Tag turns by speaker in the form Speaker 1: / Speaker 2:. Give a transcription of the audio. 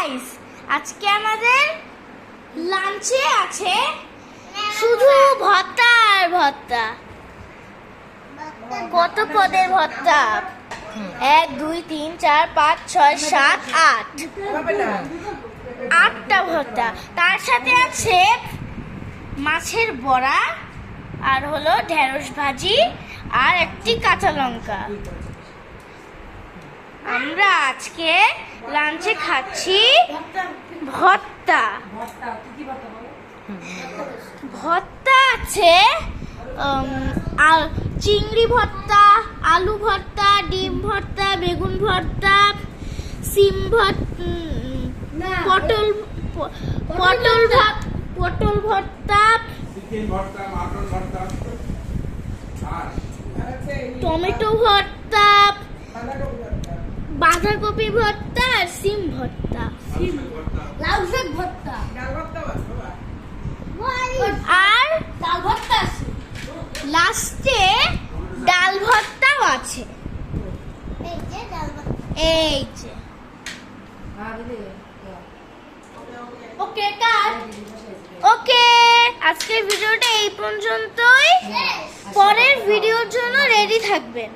Speaker 1: Guys, আজকে আমাদের লাঞ্চে আছে শুধু ভর্তা আর ভর্তা। কত পদের ভর্তা? 1 2 3 4 5 6 7 8 8টা ভর্তা। তার সাথে আছে মাছের বড়া আর হলো ঢেঁড়স ভাজি আর একটি কাঁচা লঙ্কা। আমরা আজকে লাঞ্চে খাচ্ছি ভর্তা। ভর্তা আছে চিংড়ি ভর্তা, আলু ভর্তা, ডিম ভর্তা, বেগুন ভর্তা, সিম ভর্তা, পটল ভর্তা, টমেটো ভর্তা, বাঁধাকপি ভর্তা আর সিম ভর্তা, লাউ শাক ভর্তা আর ডাল ভর্তা আছে। লাস্টে ডাল ভর্তাও আছে। এই যে ওকে কাট। ওকে, আজকের ভিডিওটা এই পর্যন্তই। পরের ভিডিওর জন্য রেডি থাকবেন।